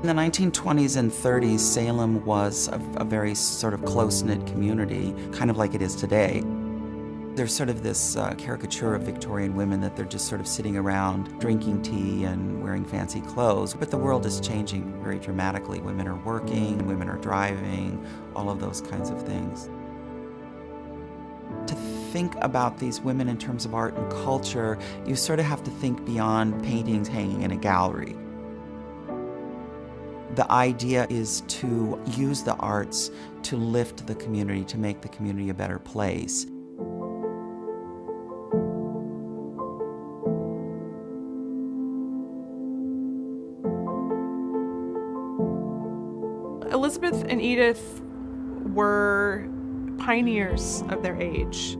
In the 1920s and 30s, Salem was a very sort of close-knit community, kind of like it is today. There's sort of this caricature of Victorian women that they're just sort of sitting around drinking tea and wearing fancy clothes. But the world is changing very dramatically. Women are working, women are driving, all of those kinds of things. To think about these women in terms of art and culture, you sort of have to think beyond paintings hanging in a gallery. The idea is to use the arts to lift the community, to make the community a better place. Elizabeth and Edith were pioneers of their age.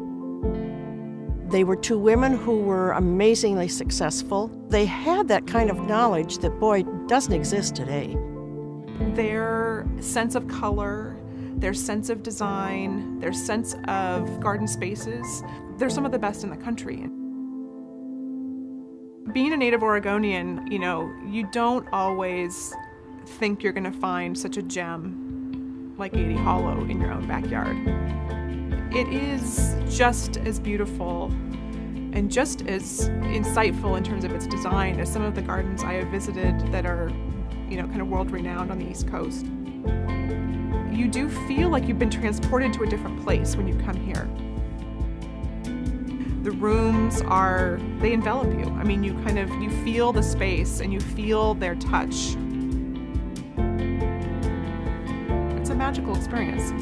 They were two women who were amazingly successful. They had that kind of knowledge that, boy, doesn't exist today. Their sense of color, their sense of design, their sense of garden spaces, they're some of the best in the country. Being a native Oregonian, you don't always think you're going to find such a gem like Gaiety Hollow in your own backyard. It is just as beautiful and just as insightful in terms of its design as some of the gardens I have visited that are kind of world-renowned on the East Coast. You do feel like you've been transported to a different place when you come here. The rooms they envelop you. I mean, you feel the space and you feel their touch. It's a magical experience.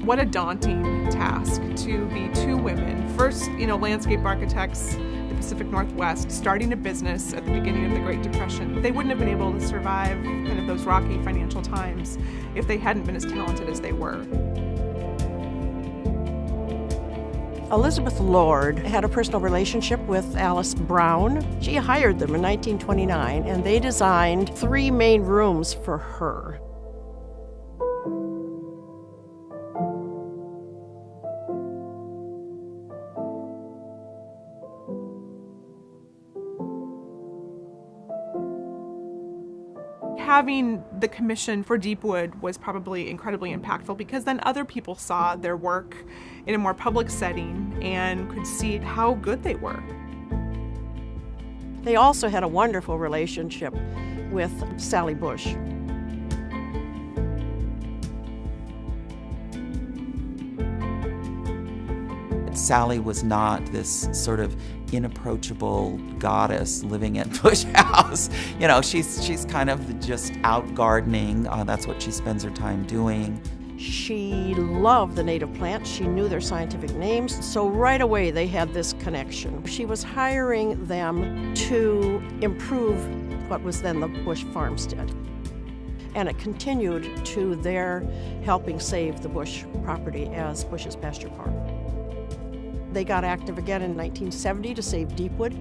What a daunting task to be two women, first, landscape architects, the Pacific Northwest, starting a business at the beginning of the Great Depression. They wouldn't have been able to survive kind of those rocky financial times if they hadn't been as talented as they were. Elizabeth Lord had a personal relationship with Alice Brown. She hired them in 1929, and they designed 3 main rooms for her. Having the commission for Deepwood was probably incredibly impactful because then other people saw their work in a more public setting and could see how good they were. They also had a wonderful relationship with Sally Bush. Sally was not this sort of inapproachable goddess living at Bush House. She's kind of just out gardening. That's what she spends her time doing. She loved the native plants. She knew their scientific names. So right away they had this connection. She was hiring them to improve what was then the Bush farmstead. And it continued to their helping save the Bush property as Bush's Pasture Park. They got active again in 1970 to save Deepwood.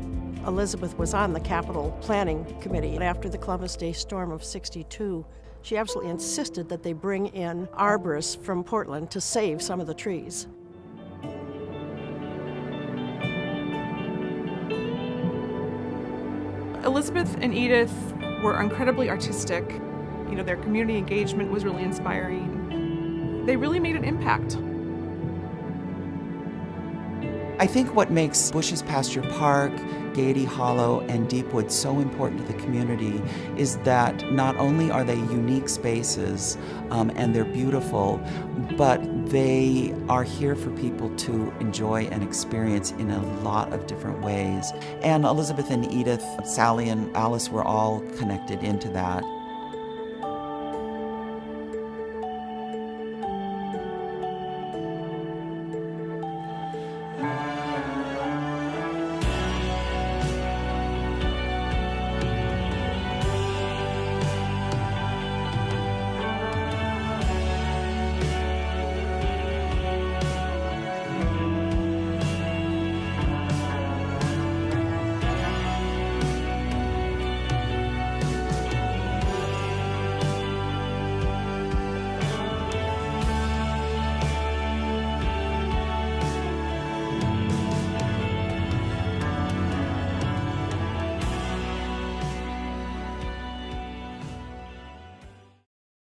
Elizabeth was on the Capital Planning Committee. After the Columbus Day storm of '62, she absolutely insisted that they bring in arborists from Portland to save some of the trees. Elizabeth and Edith were incredibly artistic. Their community engagement was really inspiring. They really made an impact. I think what makes Bush's Pasture Park, Gaiety Hollow, and Deepwood so important to the community is that not only are they unique spaces and they're beautiful, but they are here for people to enjoy and experience in a lot of different ways. And Elizabeth and Edith, Sally and Alice were all connected into that.